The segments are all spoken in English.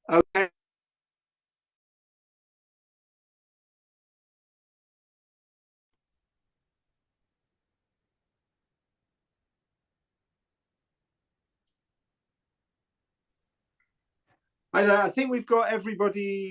Okay. Hi there. I think we've got everybody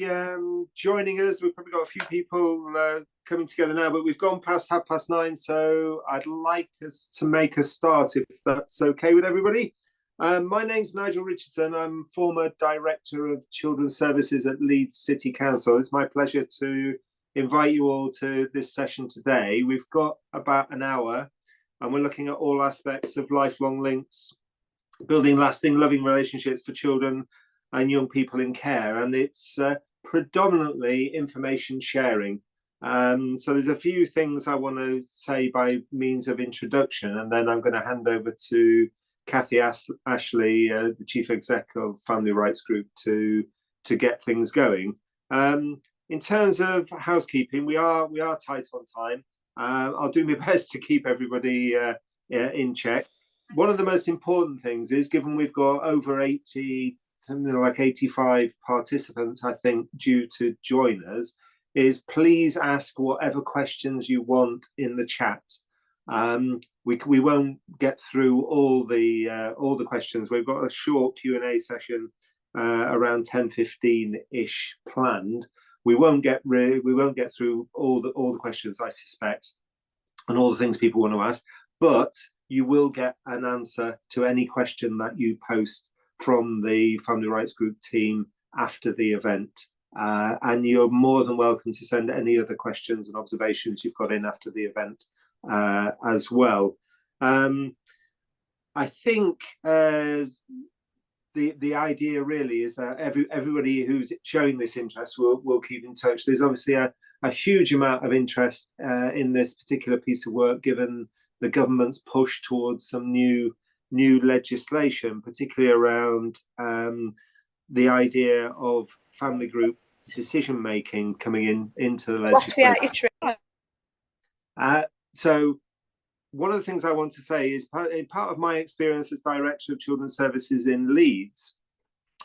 joining us. We've probably got a few people coming together now, but we've gone past 9:30, so I'd like us to make a start if that's okay with everybody. My name's Nigel Richardson. I'm former Director of Children's Services at Leeds City Council. It's my pleasure to invite you all to this session today. We've got about an hour, and we're looking at all aspects of lifelong links, building lasting, loving relationships for children and young people in care. And it's predominantly information sharing. So there's a few things I want to say by means of introduction, and then I'm going to hand over to Kathy Ashley, the Chief Exec of Family Rights Group, to get things going. In terms of housekeeping, we are tight on time. I'll do my best to keep everybody in check. One of the most important things is, given we've got over 80, something like 85 participants, I think, due to join us, is please ask whatever questions you want in the chat. We won't get through all the questions. We've got a short Q&A session around 10:15 ish planned. We won't get through all the questions, I suspect, and all the things people want to ask, but you will get an answer to any question that you post from the Family Rights Group team after the event. And you're more than welcome to send any other questions and observations you've got in after the event as well. I think the idea really is that everybody who's showing this interest will keep in touch. There's obviously a huge amount of interest in this particular piece of work, given the government's push towards some new legislation, particularly around the idea of family group decision making coming into the legislation. So one of the things I want to say is part of my experience as Director of Children's Services in Leeds.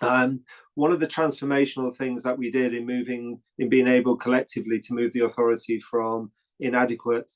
One of the transformational things that we did in being able collectively to move the authority from inadequate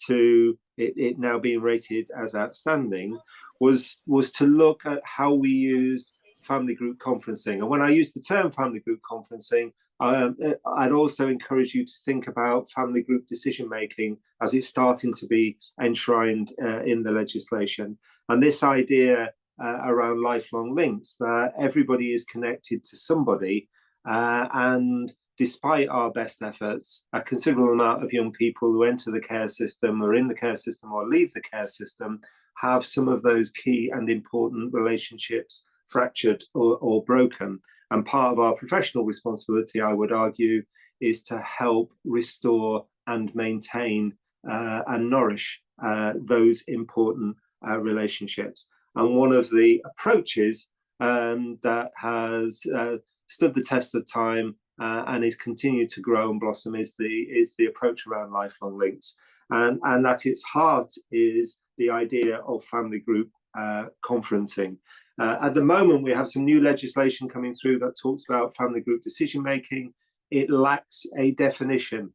to it now being rated as outstanding was to look at how we use family group conferencing. And when I use the term family group conferencing, I'd also encourage you to think about family group decision making as it's starting to be enshrined in the legislation. And this idea around lifelong links, that everybody is connected to somebody, and despite our best efforts, a considerable amount of young people who enter the care system or in the care system or leave the care system have some of those key and important relationships fractured or broken. And part of our professional responsibility, I would argue, is to help restore and maintain and nourish those important relationships. And one of the approaches that has stood the test of time and is continued to grow and blossom is the approach around lifelong links. And at its heart is the idea of family group conferencing. At the moment, we have some new legislation coming through that talks about family group decision making. It lacks a definition.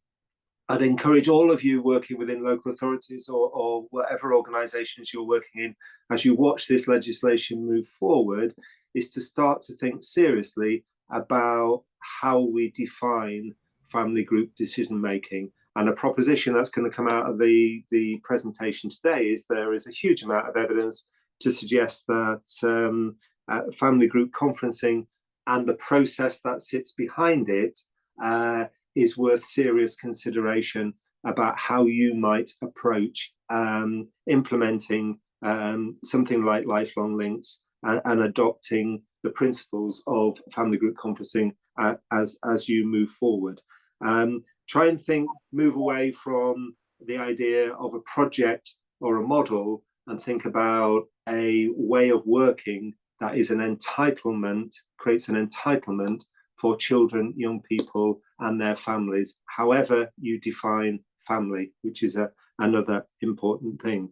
I'd encourage all of you working within local authorities or whatever organisations you're working in, as you watch this legislation move forward, is to start to think seriously about how we define family group decision making. And a proposition that's going to come out of the presentation today is there is a huge amount of evidence to suggest that family group conferencing and the process that sits behind it is worth serious consideration about how you might approach implementing something like lifelong links and adopting the principles of family group conferencing as you move forward. Try and move away from the idea of a project or a model and think about a way of working that is an entitlement, creates an entitlement for children, young people, and their families, however you define family, which is another important thing.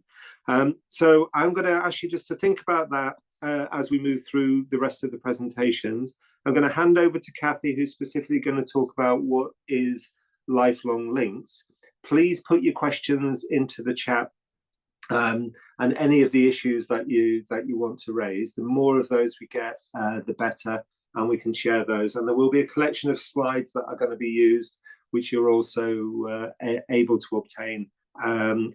So I'm going to ask you just to think about that as we move through the rest of the presentations. I'm going to hand over to Kathy, who's specifically going to talk about what is lifelong links. Please put your questions into the chat, and any of the issues that you want to raise. The more of those we get, the better, and we can share those. And there will be a collection of slides that are going to be used, which you're also able to obtain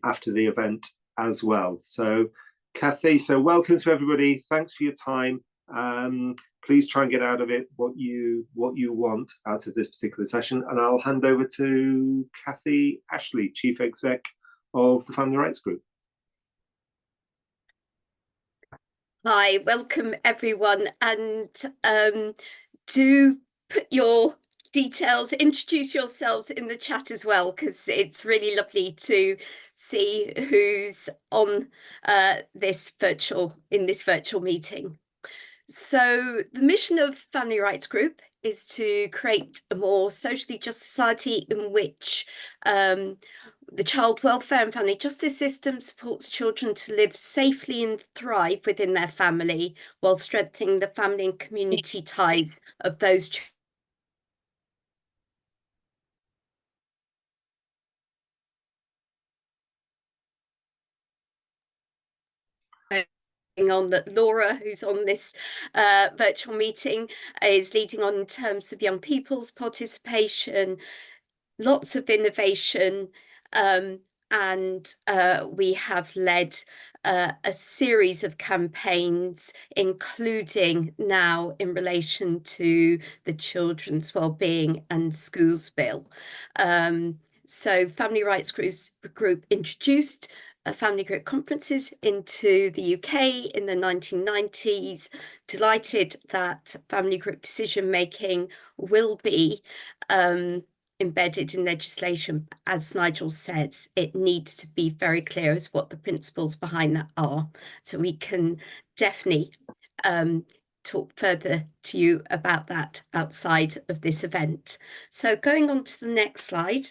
after the event as well. So Kathy, so welcome to everybody. Thanks for your time. Please try and get out of it what you want out of this particular session. And I'll hand over to Kathy Ashley, Chief Exec of the Family Rights Group. Hi, welcome everyone, and do put your details, introduce yourselves in the chat as well, because it's really lovely to see who's on this virtual meeting. So the mission of Family Rights Group is to create a more socially just society in which the child welfare and family justice system supports children to live safely and thrive within their family, while strengthening the family and community ties of those on that Laura, who's on this virtual meeting, is leading on in terms of young people's participation, lots of innovation, and we have led a series of campaigns, including now in relation to the Children's Wellbeing and Schools Bill. So Family Rights Group introduced family group conferences into the UK in the 1990s. Delighted that family group decision making will be embedded in legislation. As Nigel says, it needs to be very clear as what the principles behind that are, so we can definitely talk further to you about that outside of this event. So going on to the next slide.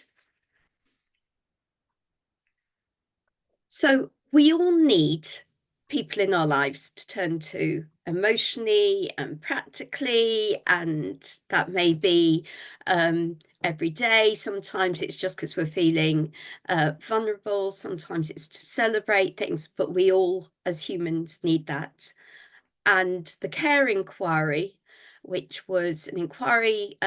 So we all need people in our lives to turn to emotionally and practically, and that may be every day. Sometimes it's just because we're feeling vulnerable. Sometimes it's to celebrate things, but we all as humans need that. And the Care Inquiry, which was an inquiry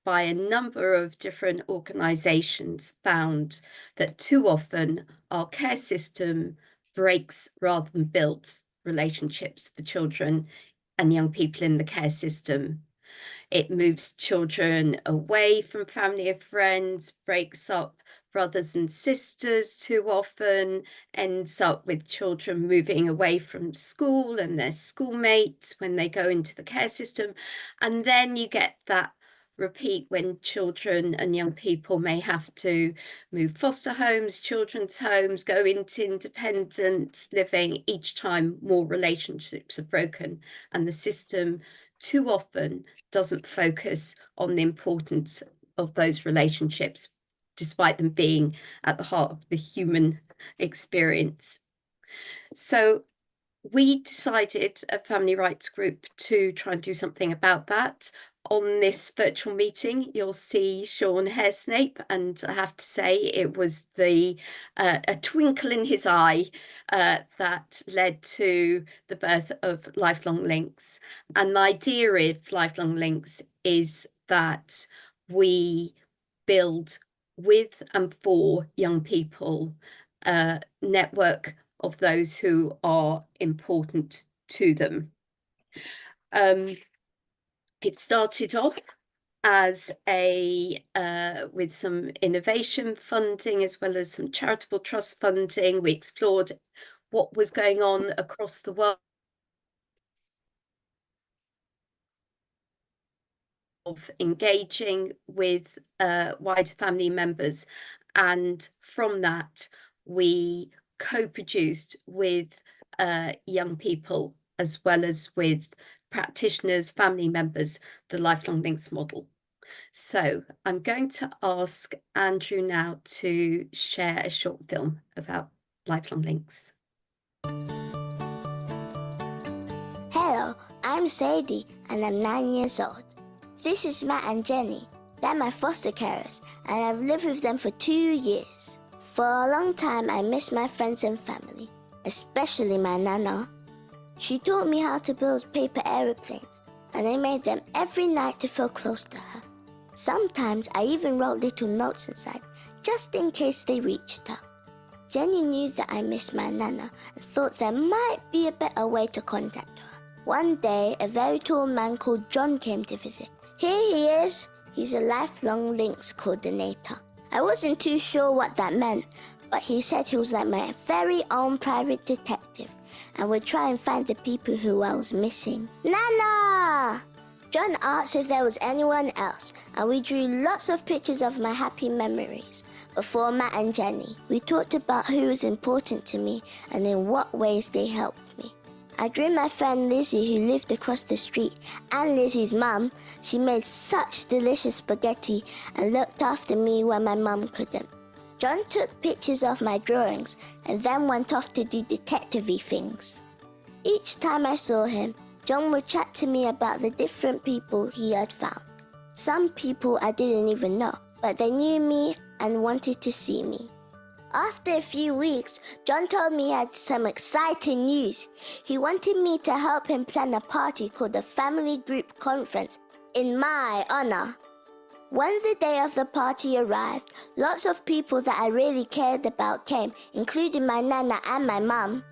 by a number of different organisations, found that too often our care system breaks rather than builds relationships for children and young people in the care system. It moves children away from family and friends, breaks up brothers and sisters too often, ends up with children moving away from school and their schoolmates when they go into the care system. And then you get that repeat when children and young people may have to move foster homes, children's homes, go into independent living. Each time more relationships are broken, and the system too often doesn't focus on the importance of those relationships, despite them being at the heart of the human experience. So we decided at Family Rights Group to try and do something about that. On this virtual meeting, you'll see Sean Hairsnape, and I have to say it was a twinkle in his eye that led to the birth of Lifelong Links. And the idea of Lifelong Links is that we build with and for young people a network of those who are important to them. It started off as with some innovation funding as well as some charitable trust funding. We explored what was going on across the world of engaging with wider family members, and from that we co-produced with young people as well as with practitioners, family members, the Lifelong Links model. So I'm going to ask Andrew now to share a short film about Lifelong Links. I'm Sadie and I'm 9 years old. This is Matt and Jenny. They're my foster carers and I've lived with them for 2 years. For a long time I miss my friends and family, especially my nana. She taught me how to build paper aeroplanes and I made them every night to feel close to her. Sometimes I even wrote little notes inside, just in case they reached her. Jenny knew that I missed my nana and thought there might be a better way to contact her. One day, a very tall man called John came to visit. Here he is. He's a lifelong links coordinator. I wasn't too sure what that meant, but he said he was like my very own private detective and would try and find the people who I was missing. Nana! John asked if there was anyone else, and we drew lots of pictures of my happy memories. Before Matt and Jenny, we talked about who was important to me and in what ways they helped me. I drew my friend Lizzie who lived across the street and Lizzie's mum. She made such delicious spaghetti and looked after me when my mum couldn't. John took pictures of my drawings and then went off to do detective-y things. Each time I saw him, John would chat to me about the different people he had found. Some people I didn't even know, but they knew me and wanted to see me. After a few weeks, John told me he had some exciting news. He wanted me to help him plan a party called the Family Group Conference in my honor. When the day of the party arrived, lots of people that I really cared about came, including my nana and my mum.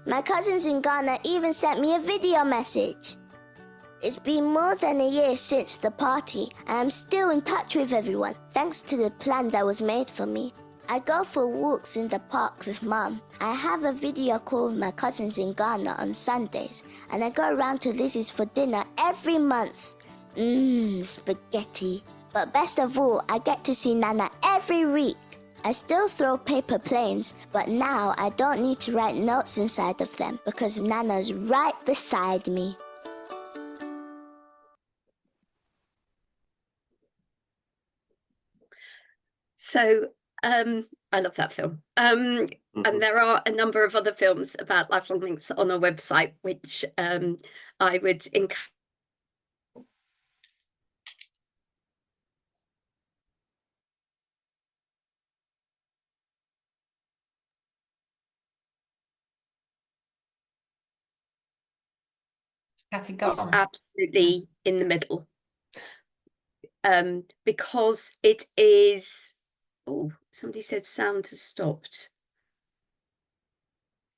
My cousins in Ghana even sent me a video message. It's been more than a year since the party, and I'm still in touch with everyone, thanks to the plan that was made for me. I go for walks in the park with Mum. I have a video call with my cousins in Ghana on Sundays, and I go around to Lizzie's for dinner every month. Spaghetti. But best of all, I get to see Nana every week. I still throw paper planes, but now I don't need to write notes inside of them because Nana's right beside me. So I love that film. And there are a number of other films about lifelong links on our website, which I would encourage. Absolutely in the middle. Because it is, oh, somebody said sound has stopped.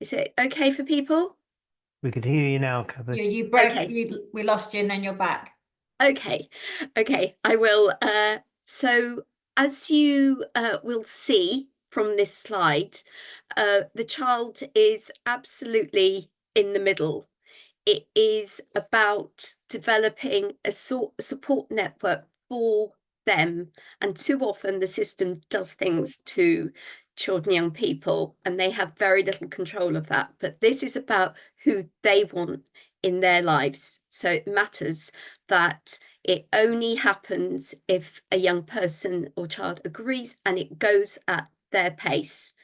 Is it okay for people? We could hear you now, Kathy. You broke. Okay. We lost you, and then you're back. Okay, I will. So as you will see from this slide, the child is absolutely in the middle. It is about developing a support network for them, and too often the system does things to children, young people, and they have very little control of that. But this is about who they want in their lives. So it matters that it only happens if a young person or child agrees, and it goes at their pace.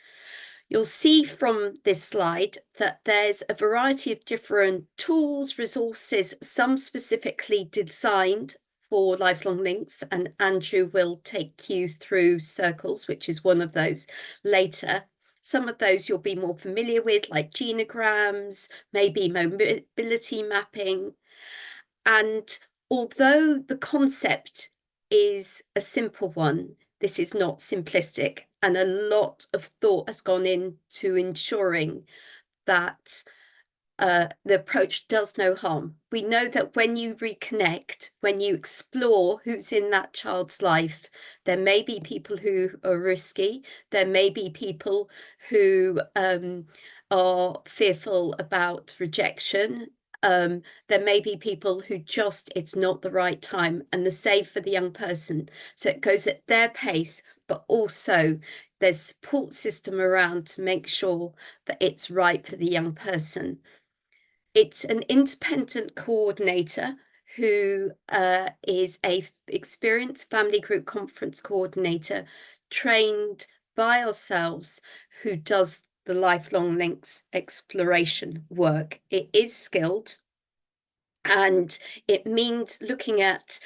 You'll see from this slide that there's a variety of different tools, resources, some specifically designed for lifelong links, and Andrew will take you through Circles, which is one of those later. Some of those you'll be more familiar with, like genograms, maybe mobility mapping. And although the concept is a simple one, this is not simplistic, and a lot of thought has gone into ensuring that the approach does no harm. We know that when you reconnect, when you explore who's in that child's life, there may be people who are risky, there may be people who are fearful about rejection, there may be people who just, it's not the right time, and the same for the young person. So it goes at their pace, but also there's support system around to make sure that it's right for the young person. It's an independent coordinator who is a experienced family group conference coordinator trained by ourselves, who does the lifelong links exploration work. It is skilled, And it means looking at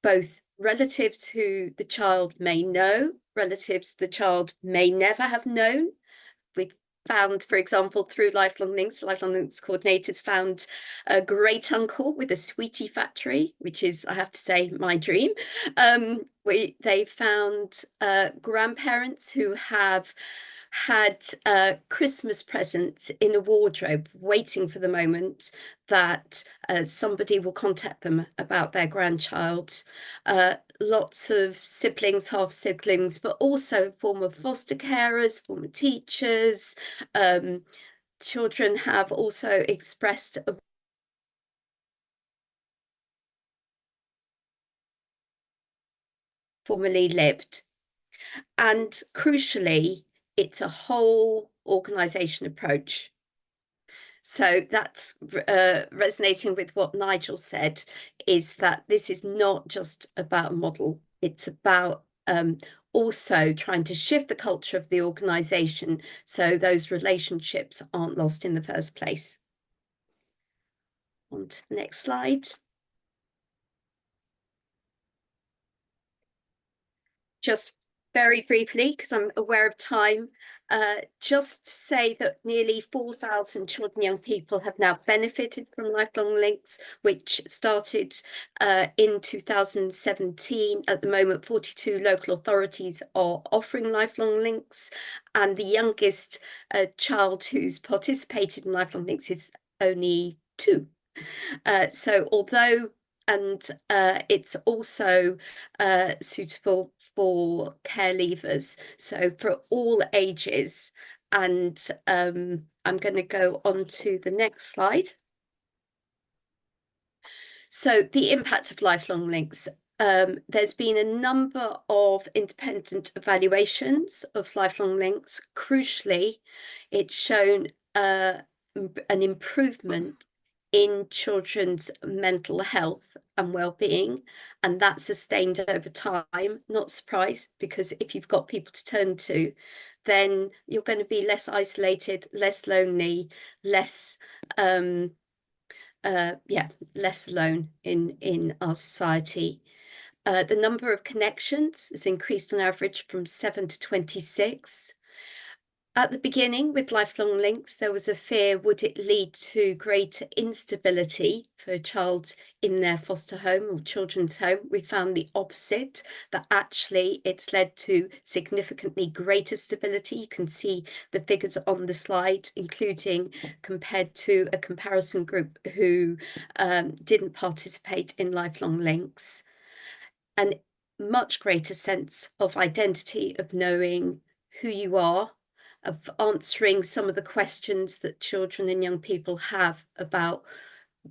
both relatives who the child may know, relatives the child may never have known. We've found, for example, through Lifelong Links coordinators found a great uncle with a sweetie factory, which is, I have to say, my dream. They found grandparents who have had Christmas presents in a wardrobe, waiting for the moment that somebody will contact them about their grandchild. Lots of siblings, half siblings, but also former foster carers, former teachers. Children have also expressed a formerly lived. And crucially, it's a whole organisation approach. So that's resonating with what Nigel said, is that this is not just about a model, it's about also trying to shift the culture of the organisation so those relationships aren't lost in the first place. On to the next slide. Just very briefly, because I'm aware of time, just to say that nearly 4,000 children and young people have now benefited from Lifelong Links, which started in 2017. At the moment, 42 local authorities are offering Lifelong Links, and the youngest child who's participated in Lifelong Links is only 2. So although it's also suitable for care leavers, so for all ages. And I'm going to go on to the next slide. So the impact of Lifelong Links. There's been a number of independent evaluations of Lifelong Links. Crucially, it's shown an improvement in children's mental health and well-being, and that's sustained over time. Not surprised, because if you've got people to turn to, then you're going to be less isolated, less lonely, less less alone in our society. The number of connections has increased on average from 7 to 26. At the beginning, with Lifelong Links, there was a fear, would it lead to greater instability for a child in their foster home or children's home? We found the opposite, that actually it's led to significantly greater stability. You can see the figures on the slide, including compared to a comparison group who didn't participate in Lifelong Links. And much greater sense of identity, of knowing who you are, of answering some of the questions that children and young people have about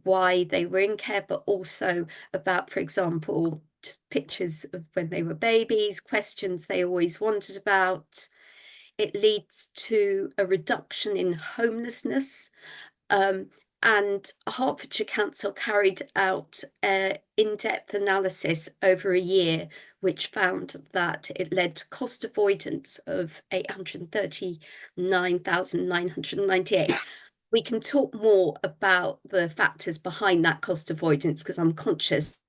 why they were in care, but also about, for example, just pictures of when they were babies, questions they always wondered about. It leads to a reduction in homelessness. And Hertfordshire Council carried out an in-depth analysis over a year, which found that it led to cost avoidance of 839,998. We can talk more about the factors behind that cost avoidance, because I'm conscious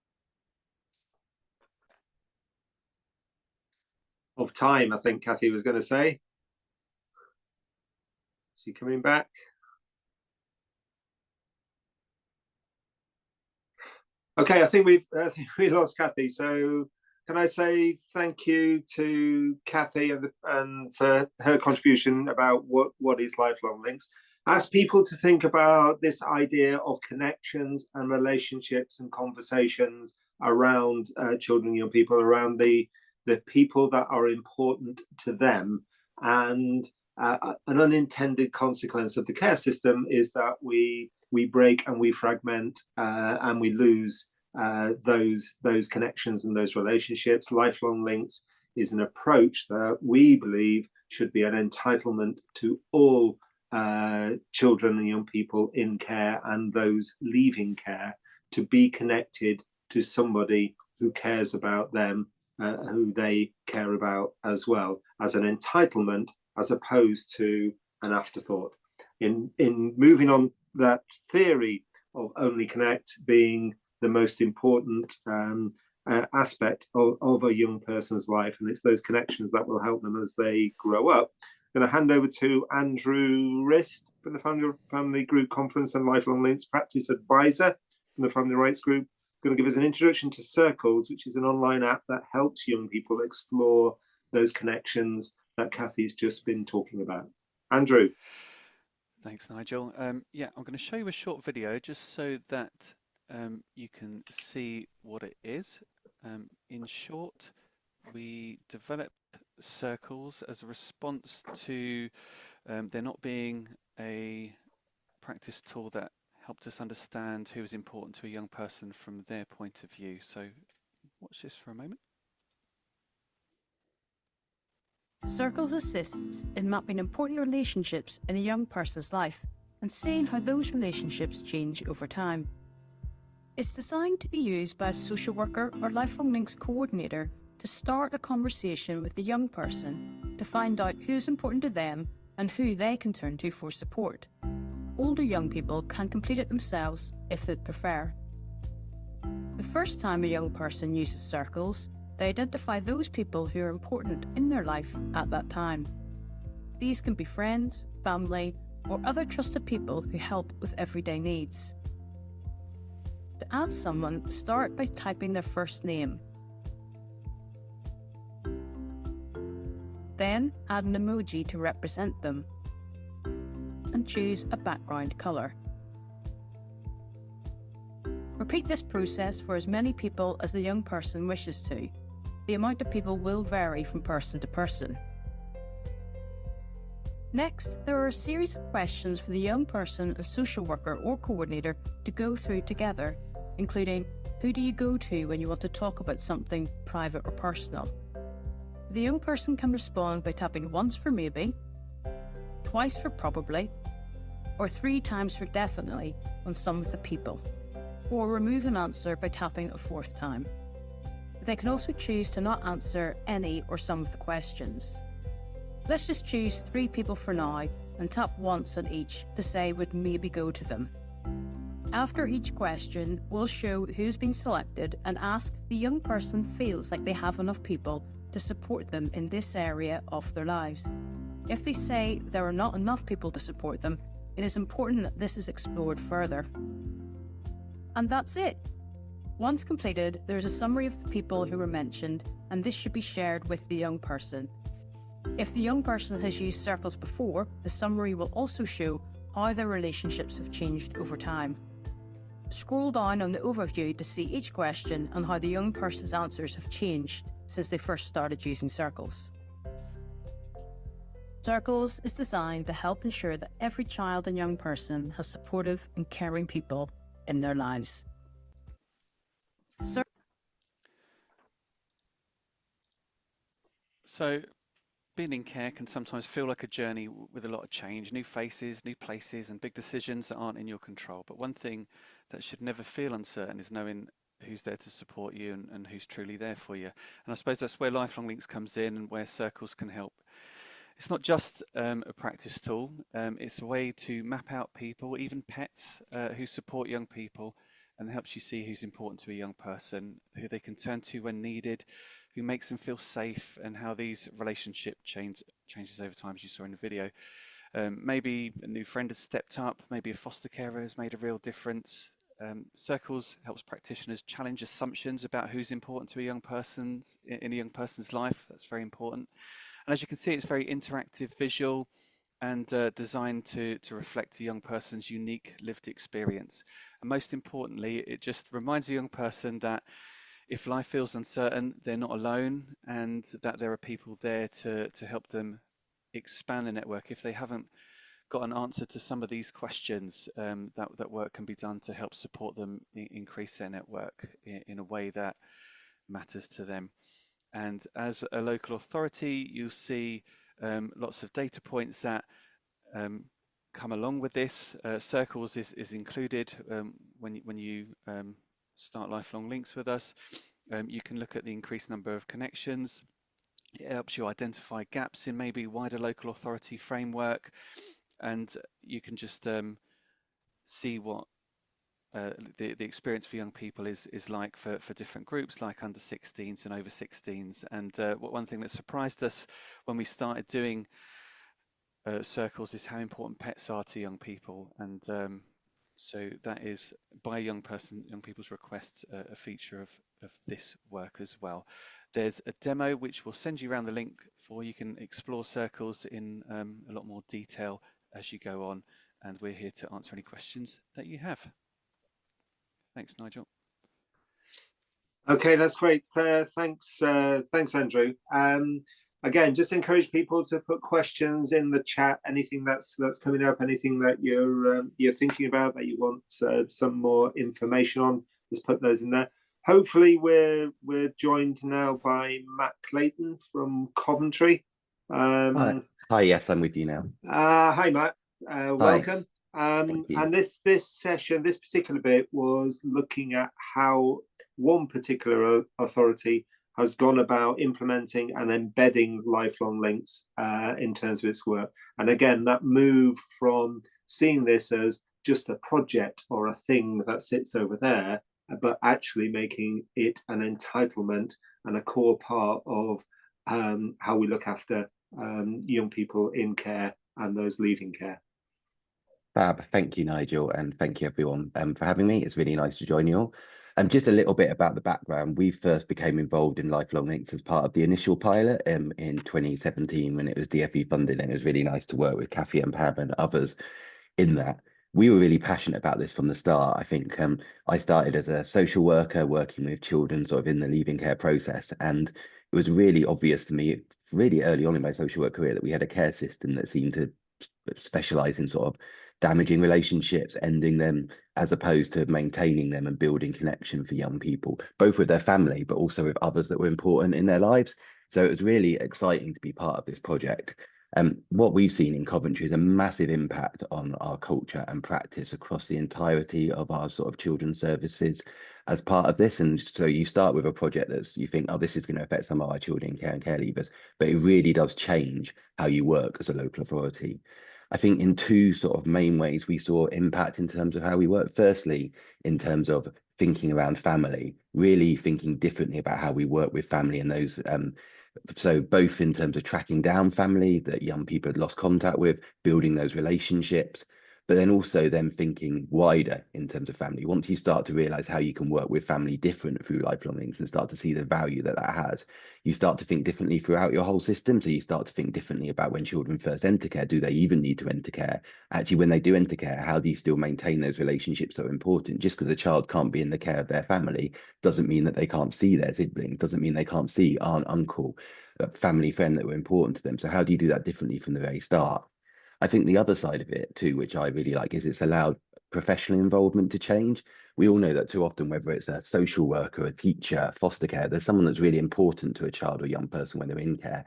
of time, I think Kathy was going to say. Is she coming back? Okay, I think we lost Kathy. So can I say thank you to Kathy and for her contribution about what is Lifelong Links. Ask people to think about this idea of connections and relationships and conversations around children and young people, around the people that are important to them. And an unintended consequence of the care system is that we break and we fragment and we lose those connections and those relationships. Lifelong Links is an approach that we believe should be an entitlement to all children and young people in care and those leaving care to be connected to somebody who cares about them, who they care about as well, as an entitlement as opposed to an afterthought. In moving on that theory Only Connect being the most important aspect of a young person's life, and it's those connections that will help them as they grow up. I'm going to hand over to Andrew Rist from the Family Group Conference and Lifelong Links Practice Advisor from the Family Rights Group. Going to give us an introduction to Circles, which is an online app that helps young people explore those connections that Kathy's just been talking about. Andrew. Thanks, Nigel. Yeah, I'm going to show you a short video just so that you can see what it is. In short, we developed Circles as a response to there not being a practice tool that helped us understand who is important to a young person from their point of view. So watch this for a moment. Circles assists in mapping important relationships in a young person's life and seeing how those relationships change over time. It's designed to be used by a social worker or Lifelong Links coordinator to start a conversation with the young person to find out who's important to them and who they can turn to for support. Older young people can complete it themselves if they'd prefer. The first time a young person uses Circles, they identify those people who are important in their life at that time. These can be friends, family, or other trusted people who help with everyday needs. To add someone, start by typing their first name. Then add an emoji to represent them, and choose a background colour. Repeat this process for as many people as the young person wishes to. The amount of people will vary from person to person. Next, there are a series of questions for the young person and social worker or coordinator to go through together, including who do you go to when you want to talk about something private or personal? The young person can respond by tapping once for maybe, twice for probably, or 3 times for definitely on some of the people, or remove an answer by tapping a 4th time. They can also choose to not answer any or some of the questions. Let's just choose 3 people for now and tap once on each to say would maybe go to them. After each question, we'll show who's been selected and ask if the young person feels like they have enough people to support them in this area of their lives. If they say there are not enough people to support them, it is important that this is explored further. And that's it. Once completed, there is a summary of the people who were mentioned, and this should be shared with the young person. If the young person has used Circles before, the summary will also show how their relationships have changed over time. Scroll down on the overview to see each question and how the young person's answers have changed since they first started using Circles. Circles is designed to help ensure that every child and young person has supportive and caring people in their lives. So being in care can sometimes feel like a journey with a lot of change, new faces, new places, and big decisions that aren't in your control. But one thing that should never feel uncertain is knowing who's there to support you and who's truly there for you. And I suppose that's where Lifelong Links comes in and where Circles can help. It's not just a practice tool, it's a way to map out people, even pets, who support young people, and helps you see who's important to a young person, who they can turn to when needed, who makes them feel safe, and how these relationship changes over time, as you saw in the video. Maybe a new friend has stepped up, maybe a foster carer has made a real difference. Circles helps practitioners challenge assumptions about who's important to a young person's in a young person's life. That's very important. And as you can see, it's very interactive, visual, and designed to reflect a young person's unique lived experience. And most importantly, it just reminds a young person that if life feels uncertain, they're not alone, and that there are people there to help them expand the network. If they haven't got an answer to some of these questions, that work can be done to help support them increase their network in a way that matters to them. And as a local authority, you'll see lots of data points that come along with this. Circles is included when you start Lifelong Links with us. You can look at the increased number of connections. It helps you identify gaps in maybe wider local authority framework, and you can just see what the experience for young people is like for different groups, like under 16s and over 16s. And one thing that surprised us when we started doing circles is how important pets are to young people. And so that is, by young people's request, a feature of this work as well. There's a demo which we'll send you around the link for. You can explore circles in a lot more detail as you go on, and we're here to answer any questions that you have. Thanks, Nigel. Okay, that's great. Thanks, Andrew. Again, just encourage people to put questions in the chat. Anything that's coming up, anything that you're thinking about that you want some more information on, just put those in there. Hopefully, we're joined now by Matt Clayton from Coventry. Hi, yes, I'm with you now. Hi, Matt. Welcome. Thank you. And this session, this particular bit, was looking at how one particular authority has gone about implementing and embedding lifelong links in terms of its work. And again, that move from seeing this as just a project or a thing that sits over there, but actually making it an entitlement and a core part of how we look after young people in care and those leaving care. Fab. Thank you, Nigel, and thank you everyone for having me. It's really nice to join you all. Just a little bit about the background. We first became involved in Lifelong Links as part of the initial pilot in 2017 when it was DFE funded, and it was really nice to work with Kathy and Pam and others in that. We were really passionate about this from the start. I think I started as a social worker working with children sort of in the leaving care process, and it was really obvious to me really early on in my social work career that we had a care system that seemed to specialize in sort of damaging relationships, ending them, as opposed to maintaining them and building connection for young people, both with their family, but also with others that were important in their lives. So it was really exciting to be part of this project. What we've seen in Coventry is a massive impact on our culture and practice across the entirety of our sort of children's services as part of this. And so you start with a project that's, you think, oh, this is going to affect some of our children in care and care leavers, but it really does change how you work as a local authority. I think in two sort of main ways we saw impact in terms of how we work. Firstly, in terms of thinking around family, really thinking differently about how we work with family and those. So both in terms of tracking down family that young people had lost contact with, building those relationships, but then also them thinking wider in terms of family. Once you start to realize how you can work with family different through Lifelong Links and start to see the value that that has, you start to think differently throughout your whole system. So you start to think differently about when children first enter care. Do they even need to enter care? Actually, when they do enter care, how do you still maintain those relationships that are important? Just because a child can't be in the care of their family doesn't mean that they can't see their sibling, doesn't mean they can't see aunt, uncle, a family friend that were important to them. So how do you do that differently from the very start? I think the other side of it too, which I really like, is it's allowed professional involvement to change. We all know that too often, whether it's a social worker, a teacher, foster care, there's someone that's really important to a child or young person when they're in care.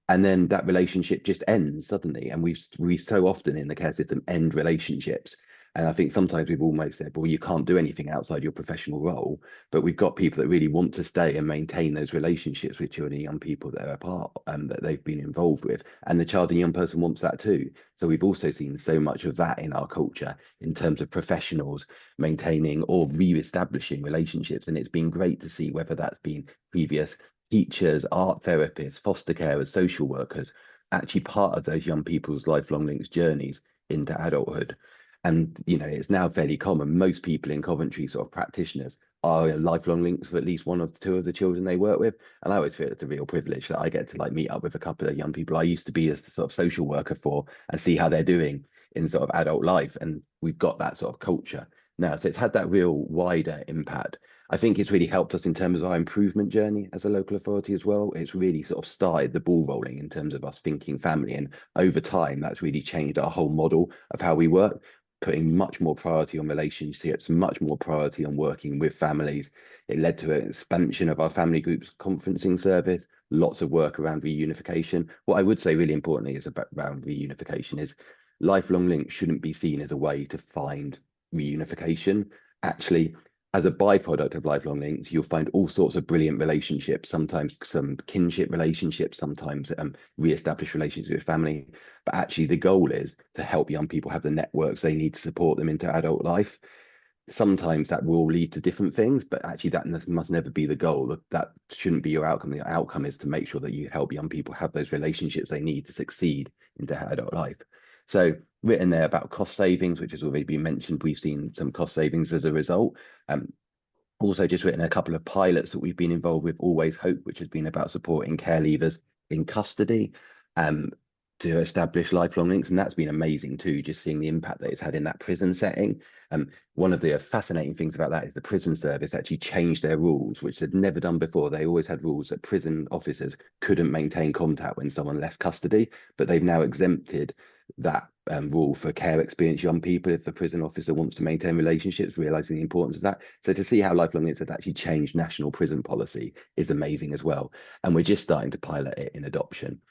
And then that relationship just ends suddenly. And we so often in the care system end relationships. And I think sometimes we've almost said, well, you can't do anything outside your professional role, but we've got people that really want to stay and maintain those relationships with children and young people that are a part that they've been involved with. And the child and young person wants that too. So we've also seen so much of that in our culture in terms of professionals maintaining or re-establishing relationships. And it's been great to see whether that's been previous teachers, art therapists, foster carers, social workers, actually part of those young people's Lifelong Links journeys into adulthood. And, you know, it's now fairly common. Most people in Coventry, sort of practitioners, are Lifelong Links for at least one or two of the children they work with. And I always feel it's a real privilege that I get to like meet up with a couple of young people I used to be as the sort of social worker for and see how they're doing in sort of adult life. And we've got that sort of culture now. So it's had that real wider impact. I think it's really helped us in terms of our improvement journey as a local authority as well. It's really sort of started the ball rolling in terms of us thinking family. And over time, that's really changed our whole model of how we work, putting much more priority on relationships, much more priority on working with families. It led to an expansion of our family groups conferencing service, lots of work around reunification. What I would say really importantly is around reunification is Lifelong Links shouldn't be seen as a way to find reunification. Actually, as a byproduct of Lifelong Links, you'll find all sorts of brilliant relationships, sometimes some kinship relationships, sometimes re-established relationships with family. But actually the goal is to help young people have the networks they need to support them into adult life. sometimes that will lead to different things, but actually that must never be the goal. That shouldn't be your outcome. The outcome is to make sure that you help young people have those relationships they need to succeed into adult life. So written there about cost savings, which has already been mentioned. We've seen some cost savings as a result. Also just written a couple of pilots that we've been involved with, Always Hope, which has been about supporting care leavers in custody to establish lifelong links, and that's been amazing too, just seeing the impact that it's had in that prison setting. One of the fascinating things about that is the prison service actually changed their rules, which they'd never done before. They always had rules that prison officers couldn't maintain contact when someone left custody, but they've now exempted that rule for care experienced young people if the prison officer wants to maintain relationships, realizing the importance of that. So to see how Lifelong Links has actually changed national prison policy is amazing as well. And we're just starting to pilot it in adoption.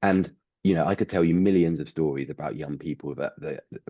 And you know, I could tell you millions of stories about young people that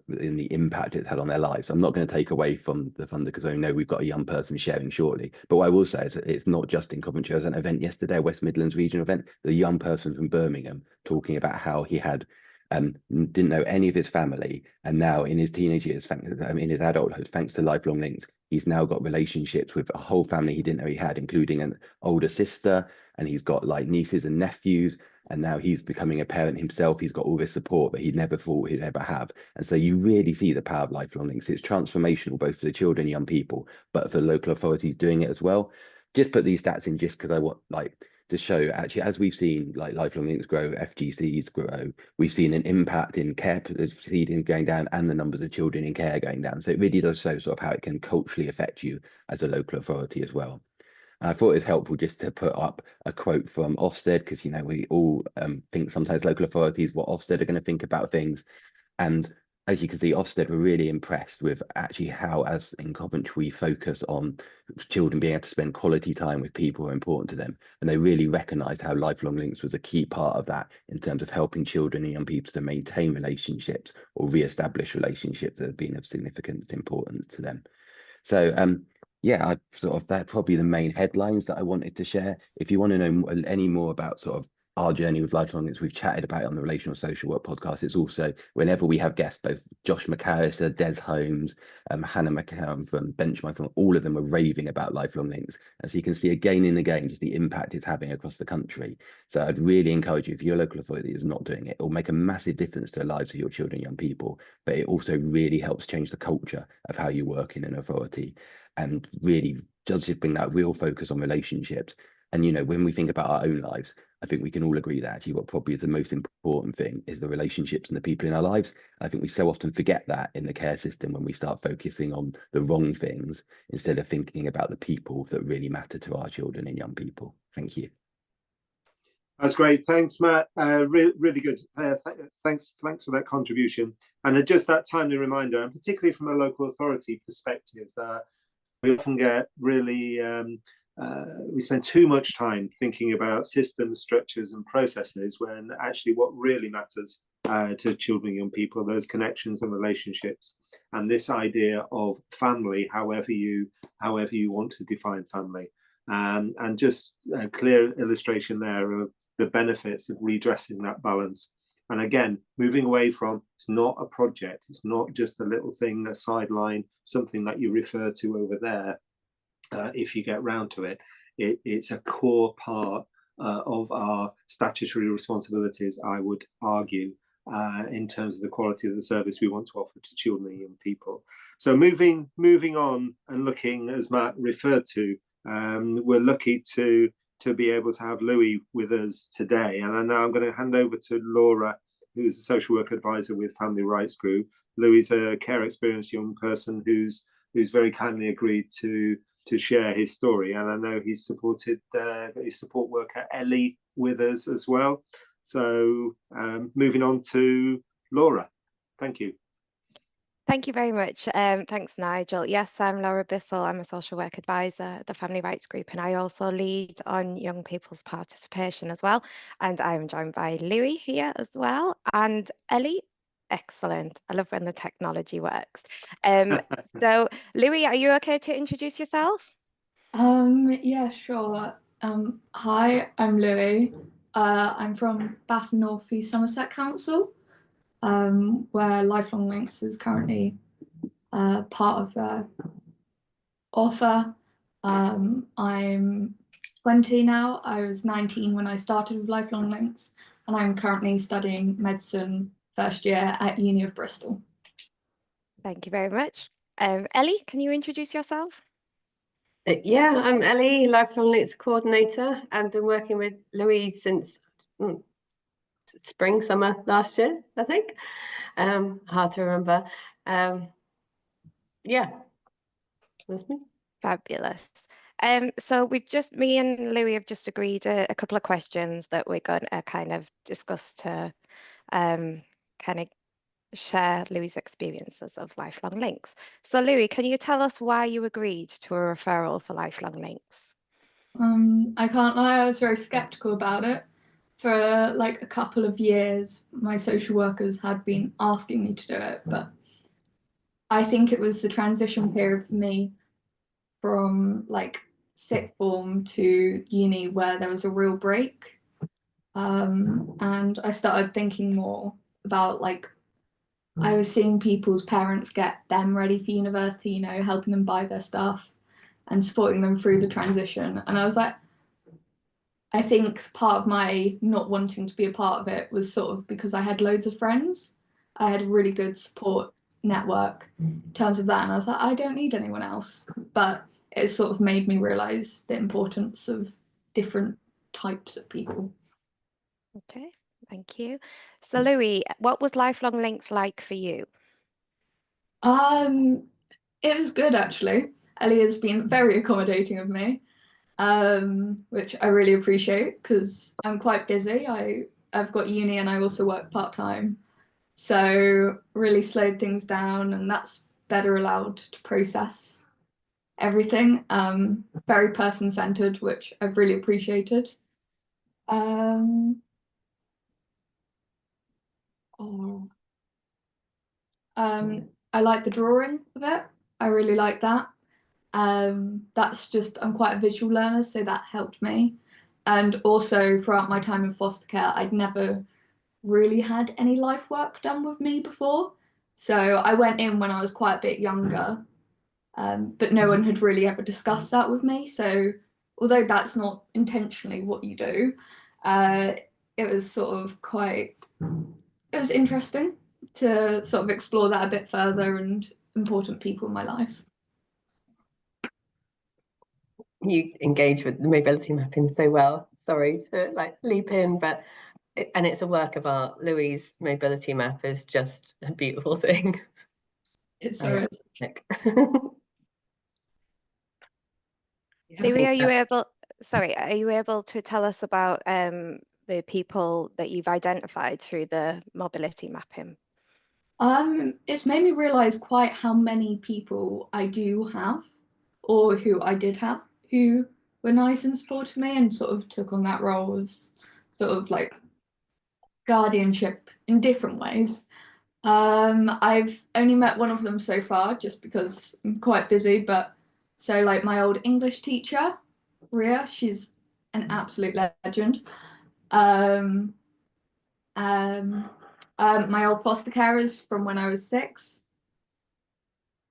in the impact it's had on their lives. I'm not going to take away from the funder because I know we've got a young person sharing shortly. But what I will say is that it's not just in Coventry. I was at an event yesterday, a West Midlands regional event, the young person from Birmingham talking about how he had didn't know any of his family, and now in his teenage years, in his adulthood, thanks to Lifelong Links, he's now got relationships with a whole family he didn't know he had, including an older sister, and he's got like nieces and nephews. And now he's becoming a parent himself. He's got all this support that he never thought he'd ever have. And so you really see the power of Lifelong Links. It's transformational, both for the children and young people, but for the local authorities doing it as well. Just put these stats in just because I want to show, actually, as we've seen like Lifelong Links grow, FGCs grow, we've seen an impact in care proceedings going down and the numbers of children in care going down. So it really does show sort of how it can culturally affect you as a local authority as well. I thought it was helpful just to put up a quote from Ofsted, because, you know, we all think sometimes local authorities, what Ofsted are going to think about things. And as you can see, Ofsted were really impressed with actually how, as in Coventry, we focus on children being able to spend quality time with people who are important to them. And they really recognised how Lifelong Links was a key part of that in terms of helping children and young people to maintain relationships or re-establish relationships that have been of significant importance to them. So, yeah, I sort of, that's probably the main headlines that I wanted to share. If you want to know any more about sort of our journey with Lifelong Links, we've chatted about it on the Relational Social Work podcast. It's also whenever we have guests, both Josh McAllister, Des Holmes, Hannah McCown from Benchmark, all of them are raving about Lifelong Links. And so you can see again and again just the impact it's having across the country. So I'd really encourage you, if your local authority is not doing it, it will make a massive difference to the lives of your children and young people. But it also really helps change the culture of how you work in an authority, and really does just bring that real focus on relationships. And, you know, when we think about our own lives, I think we can all agree that actually what probably is the most important thing is the relationships and the people in our lives. I think we so often forget that in the care system when we start focusing on the wrong things instead of thinking about the people that really matter to our children and young people. Thank you. That's great. Thanks, Matt. Really good. Thanks for that contribution. And just that timely reminder, and particularly from a local authority perspective, we often get really, we spend too much time thinking about systems, structures and processes when actually what really matters to children and young people are those connections and relationships, and this idea of family, however you want to define family. And just a clear illustration there of the benefits of redressing that balance. And again, moving away from, it's not a project, it's not just a little thing, a sideline, something that you refer to over there. If you get round to it, it's a core part of our statutory responsibilities, I would argue, in terms of the quality of the service we want to offer to children and young people. So moving on and looking, as Matt referred to, we're lucky to be able to have Louis with us today. And now I'm going to hand over to Laura, who's a social work advisor with Family Rights Group. Louis is a care experienced young person who's very kindly agreed to share his story. And I know he's supported his support worker Ellie with us as well. So moving on to Laura. Thank you. Thank you very much. Thanks, Nigel. Yes, I'm Laura Bissell. I'm a social work advisor at the Family Rights Group, and I also lead on young people's participation as well. And I'm joined by Louis here as well, and Ellie. Excellent. I love when the technology works. So, Louis, are you okay to introduce yourself? Yeah, sure. Hi, I'm Louis. I'm from Bath North East Somerset Council, where Lifelong Links is currently part of their author. I'm 20 now. I was 19 when I started with Lifelong Links, and I'm currently studying medicine first year at Uni of Bristol. Thank you very much. Ellie, can you introduce yourself? Yeah, I'm Ellie, Lifelong Links Coordinator. I've been working with Louise since spring, summer last year, I think. Hard to remember. Yeah, that's me. Fabulous. So me and Louis have just agreed a couple of questions that we're going to kind of discuss to kind of share Louis' experiences of Lifelong Links. So Louis, can you tell us why you agreed to a referral for Lifelong Links? I can't lie, I was very skeptical about it. For like a couple of years, my social workers had been asking me to do it, but I think it was the transition period for me from like sixth form to uni where there was a real break. And I started thinking more about like, I was seeing people's parents get them ready for university, you know, helping them buy their stuff and supporting them through the transition. And I was like, I think part of my not wanting to be a part of it was sort of because I had loads of friends. I had a really good support network in terms of that. And I was like, I don't need anyone else. But it sort of made me realise the importance of different types of people. Okay, thank you. So Louis, what was Lifelong Links like for you? It was good actually. Ellie has been very accommodating of me, which I really appreciate because I'm quite busy. I've got uni and I also work part-time. So really slowed things down, and that's better allowed to process everything. Very person-centered, which I've really appreciated. I like the drawing of it. I really like that. That's just, I'm quite a visual learner, so that helped me. And also throughout my time in foster care, I'd never really had any life work done with me before. So I went in when I was quite a bit younger, but no one had really ever discussed that with me. So although that's not intentionally what you do, it was sort of it was interesting to sort of explore that a bit further and important people in my life. You engage with the mobility mapping so well. Sorry to like leap in, but and it's a work of art. Louis' mobility map is just a beautiful thing. It's so Louis, are you able to tell us about the people that you've identified through the mobility mapping? It's made me realise quite how many people I do have, or who I did have, who were nice and supported me and sort of took on that role of sort of like guardianship in different ways. I've only met one of them so far just because I'm quite busy, but so like my old English teacher, Ria, she's an absolute legend. My old foster carers from when I was 6.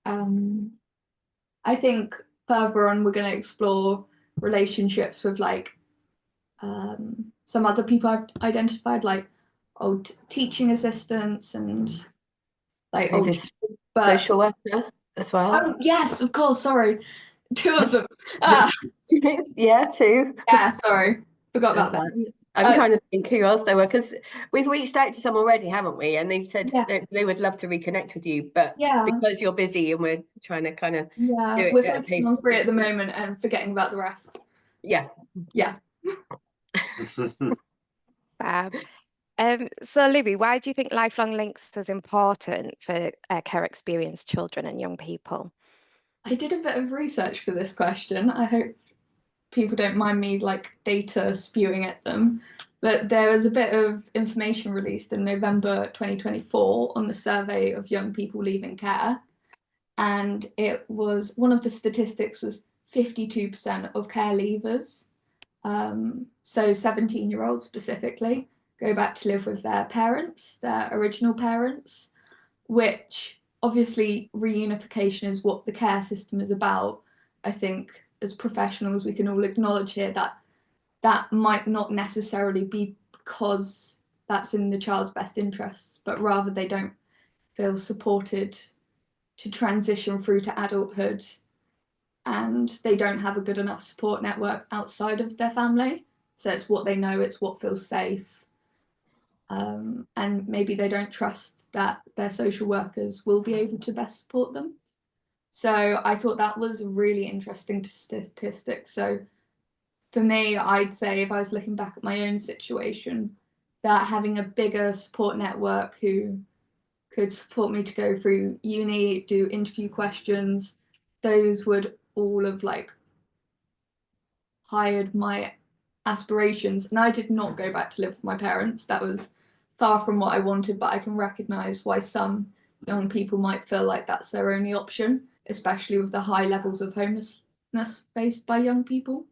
I think further on we're going to explore relationships with like some other people I've identified, like old teaching assistants and like old social worker as well. Oh yes, of course. Sorry, 2 of them. Yeah, 2. Yeah, sorry, forgot about that. I'm trying to think who else there were, because we've reached out to some already, haven't we? And they've said they would love to reconnect with you, but because you're busy and we're trying to kind of do it. We're focusing on 3 at the moment and forgetting about the rest. Yeah. Fab. So Libby, why do you think Lifelong Links is important for care experienced children and young people? I did a bit of research for this question. I hope people don't mind me like data spewing at them, but there was a bit of information released in November 2024 on the survey of young people leaving care, and it was one of the statistics was 52% of care leavers, so 17-year-olds specifically, go back to live with their parents, their original parents, which obviously reunification is what the care system is about. I think as professionals, we can all acknowledge here that that might not necessarily be because that's in the child's best interests, but rather they don't feel supported to transition through to adulthood, and they don't have a good enough support network outside of their family. So it's what they know, it's what feels safe. And maybe they don't trust that their social workers will be able to best support them. So I thought that was a really interesting statistic. So for me, I'd say if I was looking back at my own situation, that having a bigger support network who could support me to go through uni, do interview questions, those would all have like hired my aspirations. And I did not go back to live with my parents. That was far from what I wanted, but I can recognize why some young people might feel like that's their only option, especially with the high levels of homelessness faced by young people.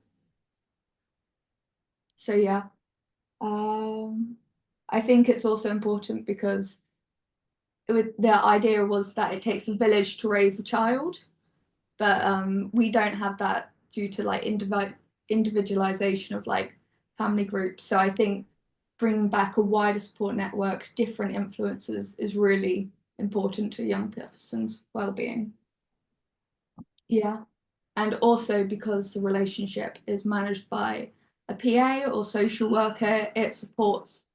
So yeah, I think it's also important because the idea was that it takes a village to raise a child, but we don't have that due to like individualization of like family groups. So I think bringing back a wider support network, different influences, is really important to a young person's well-being. Yeah, and also because the relationship is managed by a PA or social worker, it supports,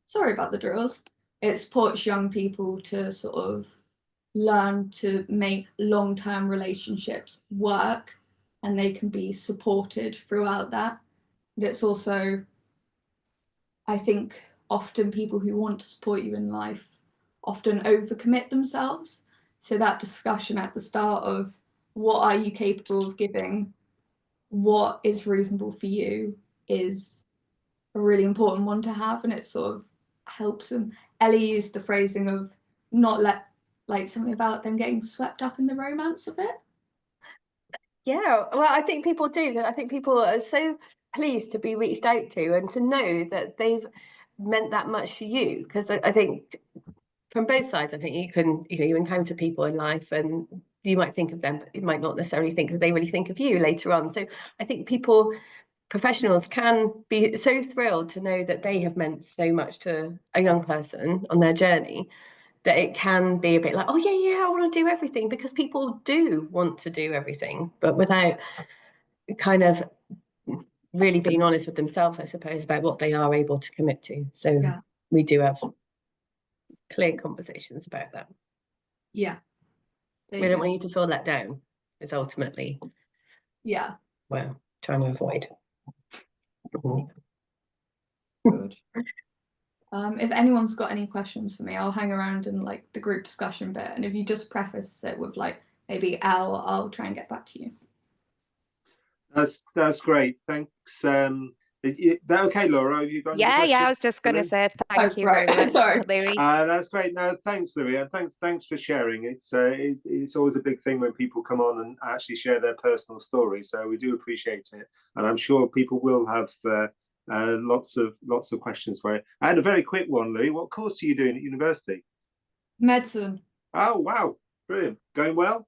sorry about the drills, it supports young people to sort of learn to make long-term relationships work, and they can be supported throughout that. And it's also, I think, often people who want to support you in life often overcommit themselves. So that discussion at the start of what are you capable of giving, what is reasonable for you, is a really important one to have, and it sort of helps them. Ellie used the phrasing of not let, like something about them getting swept up in the romance of it. Yeah, well, I think people do. I think people are so pleased to be reached out to and to know that they've meant that much to you. Because I think from both sides, I think you can, you encounter people in life and you might think of them, but you might not necessarily think that they really think of you later on. So I think professionals can be so thrilled to know that they have meant so much to a young person on their journey, that it can be a bit like, oh yeah, I want to do everything, because people do want to do everything, but without kind of really being honest with themselves, I suppose, about what they are able to commit to. So yeah, we do have clear conversations about that. Yeah. We don't want you to feel let down, is ultimately well, trying to avoid. Good. If anyone's got any questions for me, I'll hang around in like the group discussion bit, and if you just preface it with like maybe I'll try and get back to you. That's great. Thanks. Is that okay, Laura? Have you got any questions? I was just going to say thank you very much to Louis. That's great. No, thanks, Louis, and thanks for sharing. It's always a big thing when people come on and actually share their personal story. So we do appreciate it, and I'm sure people will have lots of questions for you. I had a very quick one, Louis. What course are you doing at university? Medicine. Oh wow, brilliant. Going well?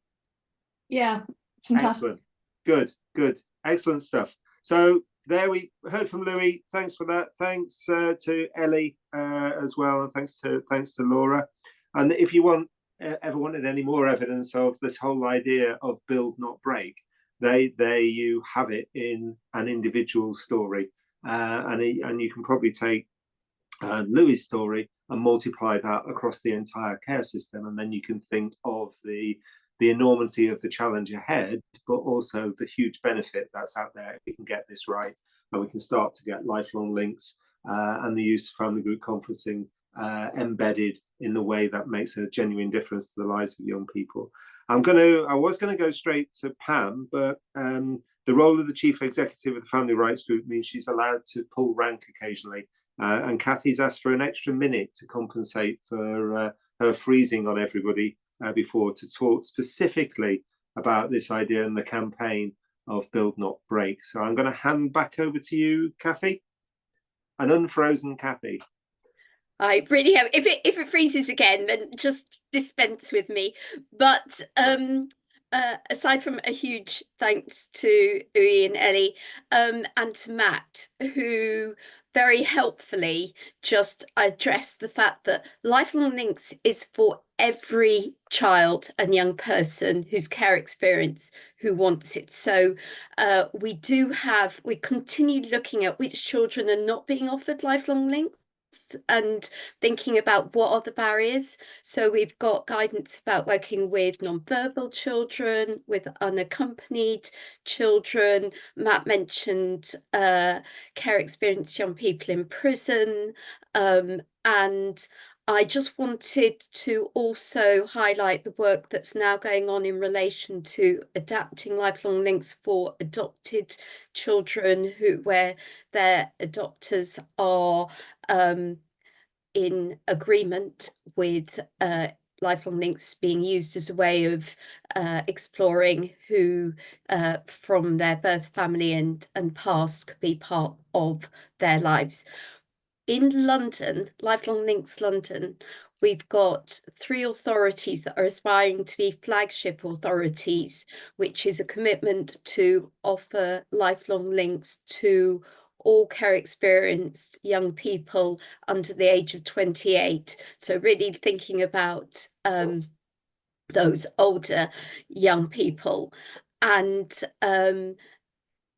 Yeah, fantastic. Excellent. Good. Excellent stuff. So there we heard from Louis. Thanks for that. Thanks to Ellie as well, and thanks to Laura. And if you ever wanted any more evidence of this whole idea of build not break, there you have it in an individual story, and you can probably take Louis' story and multiply that across the entire care system, and then you can think of the enormity of the challenge ahead, but also the huge benefit that's out there if we can get this right, and we can start to get lifelong links and the use of family group conferencing embedded in the way that makes a genuine difference to the lives of young people. I was going to go straight to Pam, but the role of the chief executive of the Family Rights Group means she's allowed to pull rank occasionally, and Kathy's asked for an extra minute to compensate for her freezing on everybody before, to talk specifically about this idea and the campaign of Build Not Break. So I'm going to hand back over to you, Kathy. An unfrozen Kathy. I really have. If it freezes again, then just dispense with me. But aside from a huge thanks to Ui and Ellie, and to Matt, who very helpfully just addressed the fact that Lifelong Links is for every child and young person whose care experience who wants it. So we continue looking at which children are not being offered Lifelong Links and thinking about what are the barriers. So we've got guidance about working with non-verbal children, with unaccompanied children. Matt mentioned care experienced young people in prison, and I just wanted to also highlight the work that's now going on in relation to adapting Lifelong Links for adopted children where their adopters are in agreement with Lifelong Links being used as a way of exploring who from their birth family and past could be part of their lives. In London, Lifelong Links London, we've got 3 authorities that are aspiring to be flagship authorities, which is a commitment to offer Lifelong Links to all care experienced young people under the age of 28. So really thinking about those older young people. And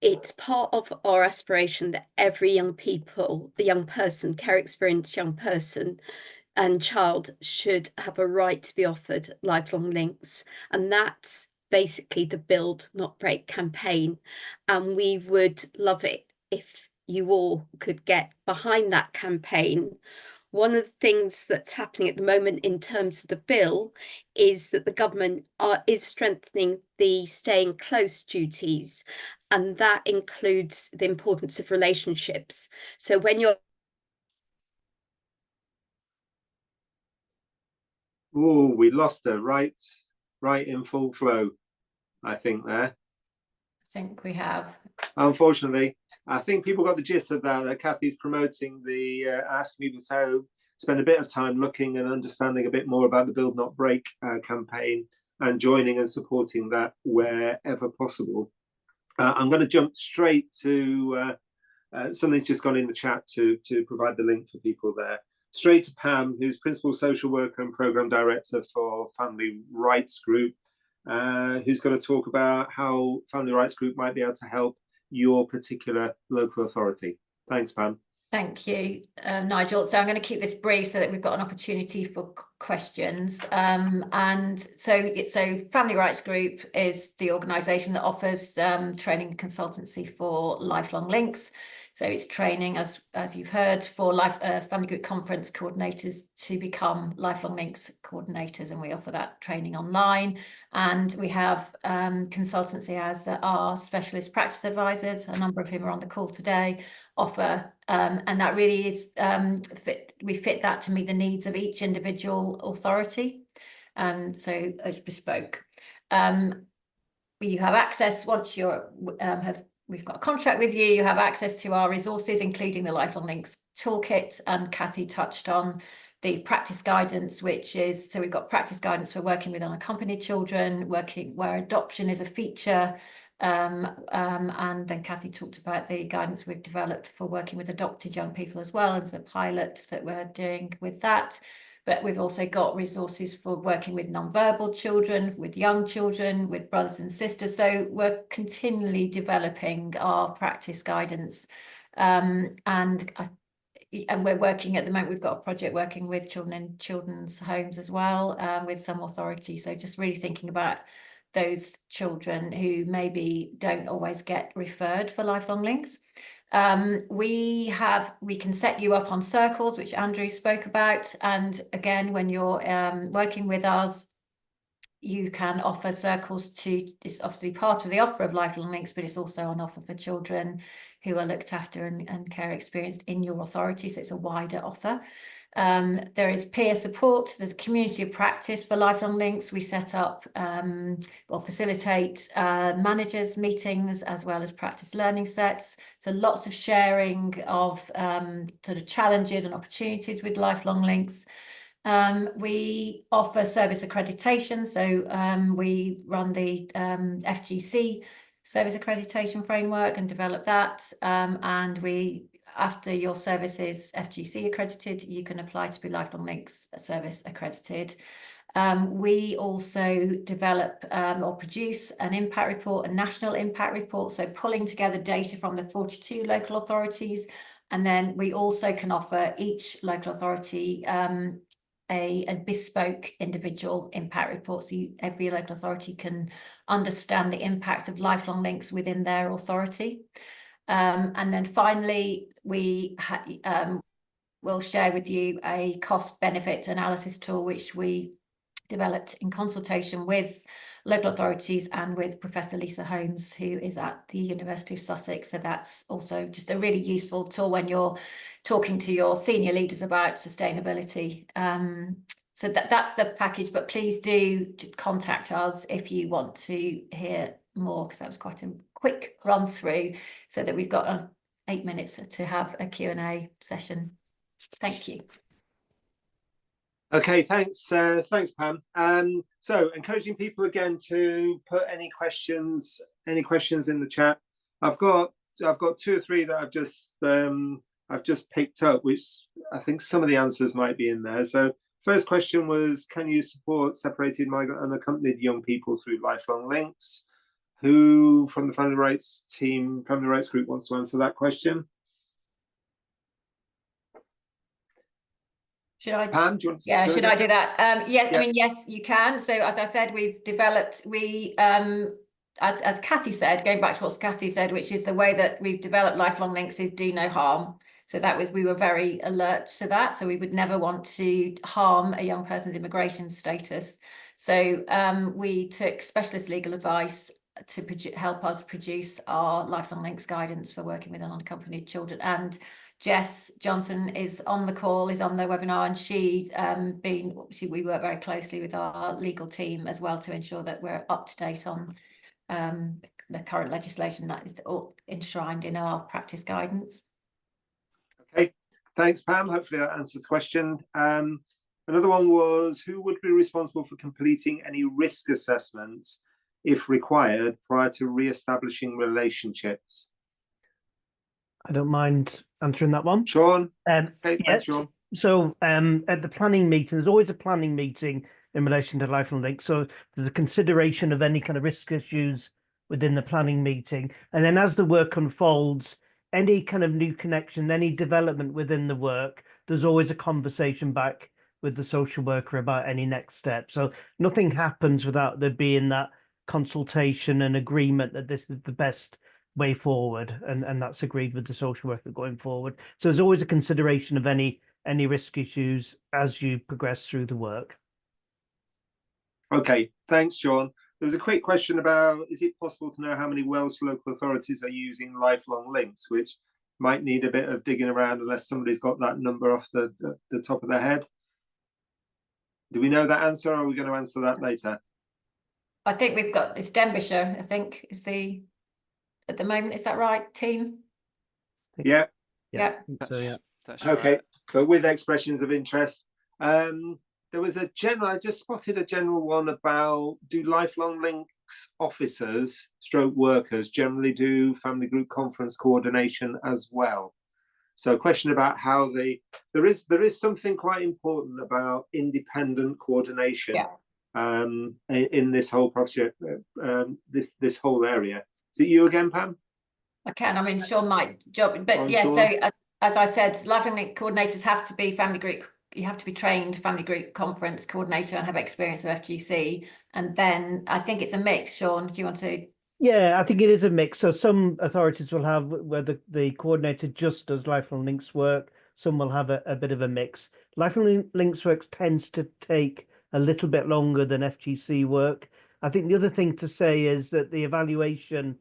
it's part of our aspiration that every young person, care experienced young person and child should have a right to be offered Lifelong Links. And that's basically the Build Not Break campaign. And we would love it if you all could get behind that campaign. One of the things that's happening at the moment in terms of the bill is that the government is strengthening the staying close duties, and that includes the importance of relationships. So when you're we lost her right in full flow, I think there. I think we have. Unfortunately, I think people got the gist of that. Kathy's promoting the asking people to spend a bit of time looking and understanding a bit more about the Build Not Break campaign and joining and supporting that wherever possible. I'm going to jump straight to something's just gone in the chat to provide the link for people there. Straight to Pam, who's Principal Social Worker and Programme Director for Family Rights Group, who's going to talk about how Family Rights Group might be able to help your particular local authority. Thanks, Pam. Thank you, Nigel. So I'm going to keep this brief so that we've got an opportunity for questions. And so Family Rights Group is the organisation that offers training and consultancy for Lifelong Links. So it's training, as you've heard, for Family Group Conference coordinators to become Lifelong Links coordinators, and we offer that training online. And we have consultancy as our specialist practice advisors, a number of whom are on the call today, offer, and that really is, we fit that to meet the needs of each individual authority. So it's bespoke. You have access once you're we've got a contract with you, you have access to our resources, including the Lifelong Links Toolkit, and Kathy touched on the practice guidance, which is, so we've got practice guidance for working with unaccompanied children, working where adoption is a feature, and then Kathy talked about the guidance we've developed for working with adopted young people as well, and the pilots that we're doing with that. But we've also got resources for working with non-verbal children, with young children, with brothers and sisters. So we're continually developing our practice guidance. And we're working at the moment, we've got a project working with children in children's homes as well, with some authority. So just really thinking about those children who maybe don't always get referred for Lifelong Links. We can set you up on circles, which Andrew spoke about. And again, when you're working with us, you can offer circles it's obviously part of the offer of Lifelong Links, but it's also on offer for children who are looked after and care experienced in your authority. So it's a wider offer. There is peer support, there's a community of practice for Lifelong Links. We set up or facilitate managers meetings as well as practice learning sets. So lots of sharing of sort of challenges and opportunities with Lifelong Links. We offer service accreditation, so we run the FGC service accreditation framework and develop that. And after your service is FGC accredited, you can apply to be Lifelong Links service accredited. We also develop or produce an impact report, a national impact report, so pulling together data from the 42 local authorities. And then we also can offer each local authority a bespoke individual impact report, so every local authority can understand the impact of Lifelong Links within their authority. And then finally, we will share with you a cost benefit analysis tool, which we developed in consultation with local authorities and with Professor Lisa Holmes, who is at the University of Sussex. So that's also just a really useful tool when you're talking to your senior leaders about sustainability. So that's the package, but please do contact us if you want to hear more, because that was quite a quick run through, so that we've got 8 minutes to have a Q&A session. Thank you. Okay, thanks, Pam. So encouraging people again to put any questions in the chat. I've got 2 or 3 that I've just picked up, which I think some of the answers might be in there. So first question was, can you support separated migrant unaccompanied young people through Lifelong Links? Who from the Family Rights team, Family Rights Group, wants to answer that question? Should I? Pam, do you want to Yeah, do should it? I do that? Yes, Yeah. I mean, yes, you can. So as I said, we've developed, as Kathy said, going back to what Kathy said, which is the way that we've developed Lifelong Links is do no harm. So we were very alert to that. So we would never want to harm a young person's immigration status. So we took specialist legal advice to help us produce our Lifelong Links guidance for working with unaccompanied children. And Jess Johnson is on the call, is on the webinar, and we work very closely with our legal team as well to ensure that we're up to date on the current legislation that is enshrined in our practice guidance. Okay, thanks, Pam. Hopefully that answers the question. Another one was, who would be responsible for completing any risk assessments if required prior to re-establishing relationships? I don't mind answering that one. Sean? Okay, Yeah. thanks, Sean. So at the planning meeting, there's always a planning meeting in relation to Lifelong Links. So there's a consideration of any kind of risk issues within the planning meeting. And then as the work unfolds, any kind of new connection, any development within the work, there's always a conversation back with the social worker about any next step. So nothing happens without there being that consultation and agreement that this is the best way forward, and that's agreed with the social worker going forward. So there's always a consideration of any risk issues as you progress through the work. Okay, thanks, Sean. There was a quick question about, is it possible to know how many Welsh local authorities are using Lifelong Links, which might need a bit of digging around unless somebody's got that number off the top of their head. Do we know that answer, or are we going to answer that later? I think we've got, it's Denbighshire, I think, is at the moment, is that right, team? Yeah. Yeah. So yeah. That's Okay, right. but with expressions of interest. There was a general, I just spotted a general one about, do Lifelong Links officers, stroke workers, generally do family group conference coordination as well? So a question about how there is something quite important about independent coordination. Yeah. In this whole project, this whole area. Is it you again, Pam? I can. I mean, Sean might job, but yeah. Sean. So as I said, Lifelong Link coordinators have to be family group. You have to be trained family group conference coordinator and have experience of FGC. And then I think it's a mix. Sean, do you want to? Yeah, I think it is a mix. So some authorities will have where the coordinator just does Lifelong Links work. Some will have a bit of a mix. Lifelong Links work tends to take a little bit longer than FGC work. I think the other thing to say is that the evaluation,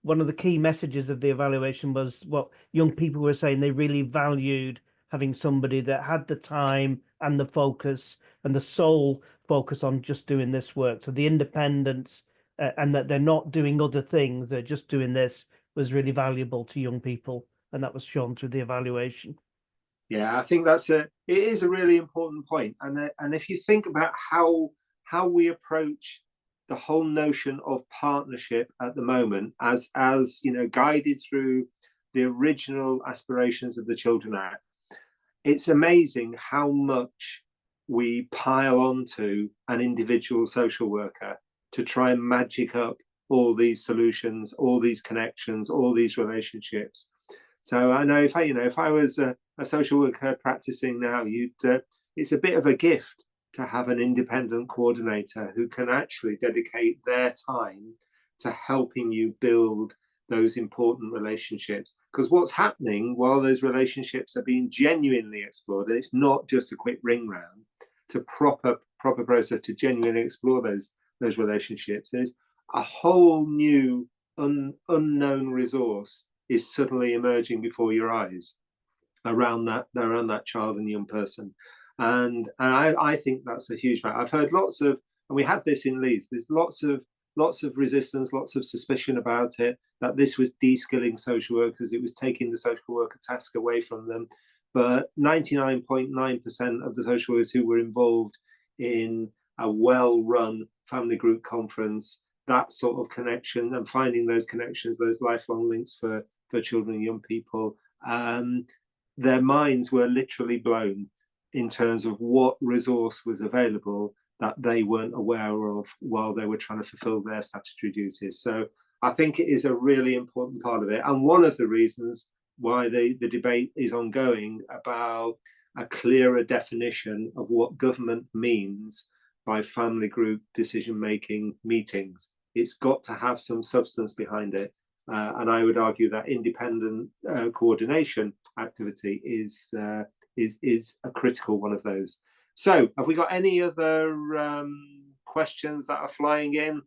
one of the key messages of the evaluation was what young people were saying. They really valued having somebody that had the time and the focus and the sole focus on just doing this work. So the independence and that they're not doing other things, they're just doing this, was really valuable to young people. And that was shown through the evaluation. Yeah, I think it is a really important point. And if you think about how we approach the whole notion of partnership at the moment, as you know, guided through the original aspirations of the Children Act, it's amazing how much we pile onto an individual social worker to try and magic up all these solutions, all these connections, all these relationships. So I know if I was a social worker practicing now, it's a bit of a gift to have an independent coordinator who can actually dedicate their time to helping you build those important relationships. Because what's happening while those relationships are being genuinely explored, and it's not just a quick ring round, it's a proper process to genuinely explore those relationships, is a whole new unknown resource is suddenly emerging before your eyes around that child and young person. And I think that's a huge matter. I've heard lots of, and we had this in Leeds, there's lots of resistance, lots of suspicion about it, that this was de-skilling social workers, it was taking the social worker task away from them. But 99.9% of the social workers who were involved in a well-run family group conference, that sort of connection and finding those connections, those lifelong links for children and young people, their minds were literally blown in terms of what resource was available that they weren't aware of while they were trying to fulfill their statutory duties. So I think it is a really important part of it. And one of the reasons why the debate is ongoing about a clearer definition of what government means by family group decision-making meetings. It's got to have some substance behind it. And I would argue that independent coordination activity is a critical one of those. So have we got any other questions that are flying in?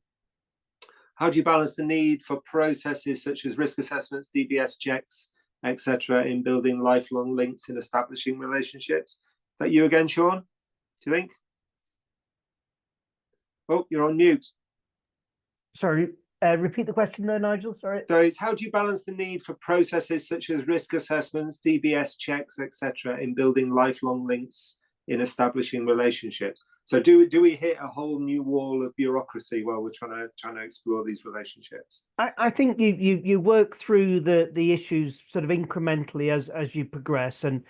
How do you balance the need for processes such as risk assessments, DBS checks, etc., in building lifelong links in establishing relationships? Is that you again, Sean? Do you think? Oh, you're on mute. Sorry, repeat the question there, Nigel. Sorry. So it's how do you balance the need for processes such as risk assessments, DBS checks, etc., in building lifelong links in establishing relationships? So do we hit a whole new wall of bureaucracy while we're trying to explore these relationships? I think you work through the issues sort of incrementally as you progress, and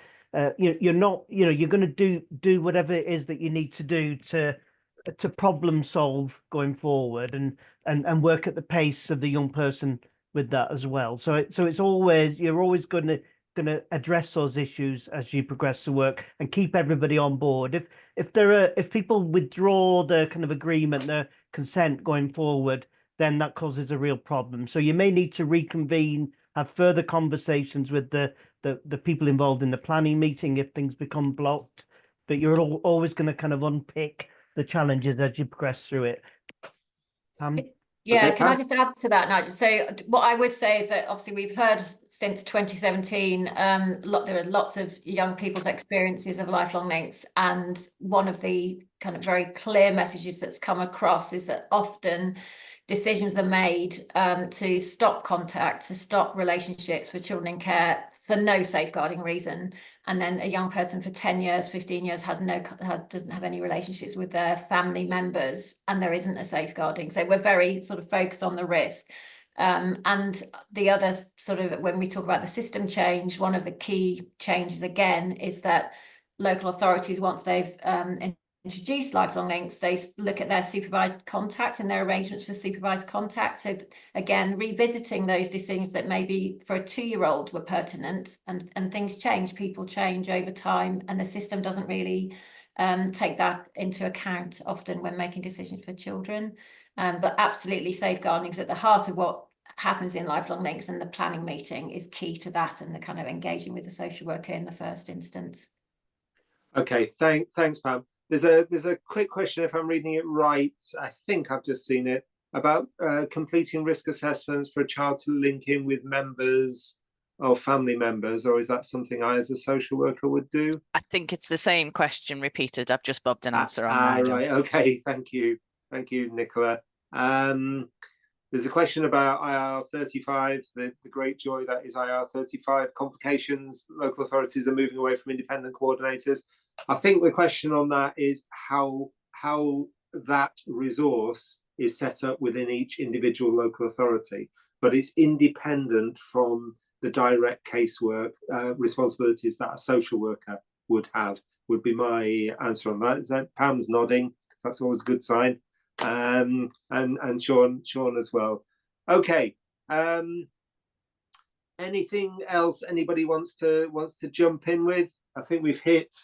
you're going to do whatever it is that you need to do to problem solve going forward, and work at the pace of the young person with that as well. So it's always, you're always going to address those issues as you progress the work and keep everybody on board. If people withdraw the kind of agreement, the consent going forward, then that causes a real problem. So you may need to reconvene, have further conversations with the people involved in the planning meeting if things become blocked. But you're always going to kind of unpick the challenges as you progress through it. Yeah, Okay, can I just add to that, Nigel? So what I would say is that obviously we've heard since 2017, there are lots of young people's experiences of lifelong links, and one of the kind of very clear messages that's come across is that often decisions are made to stop contact, to stop relationships with children in care for no safeguarding reason. And then a young person for 10 years, 15 years doesn't have any relationships with their family members, and there isn't a safeguarding. So we're very sort of focused on the risk. And the other sort of, when we talk about the system change, one of the key changes again is that local authorities, once they've introduced lifelong links, they look at their supervised contact and their arrangements for supervised contact. So again, revisiting those decisions that maybe for a 2-year-old were pertinent, and things change, people change over time, and the system doesn't really take that into account often when making decisions for children. But absolutely, safeguarding is at the heart of what happens in lifelong links, and the planning meeting is key to that, and the kind of engaging with the social worker in the first instance. Okay, thanks, Pam. There's a quick question, if I'm reading it right, I think I've just seen it, about completing risk assessments for a child to link in with members or family members, or is that something I as a social worker would do? I think it's the same question repeated. I've just bobbed an answer on Nigel. Right, okay, thank you, Nicola. There's a question about IR35, the great joy that is IR35, complications, local authorities are moving away from independent coordinators. I think the question on that is how that resource is set up within each individual local authority, but it's independent from the direct casework responsibilities that a social worker would have, would be my answer on that. Is that Pam's nodding? That's always a good sign. And Sean as well. Okay. Anything else anybody wants to jump in with? I think we've hit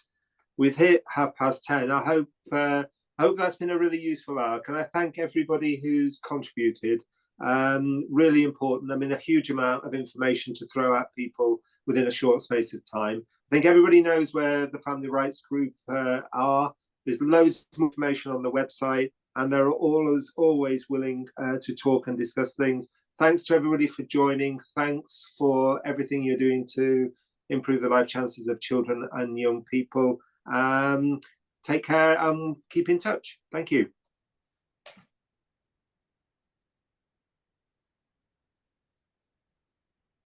10:30. I hope that's been a really useful hour. Can I thank everybody who's contributed? Really important. I mean, a huge amount of information to throw at people within a short space of time. I think everybody knows where the Family Rights Group are. There's loads of information on the website, and they're always willing to talk and discuss things. Thanks to everybody for joining. Thanks for everything you're doing to improve the life chances of children and young people. Take care and keep in touch. Thank you.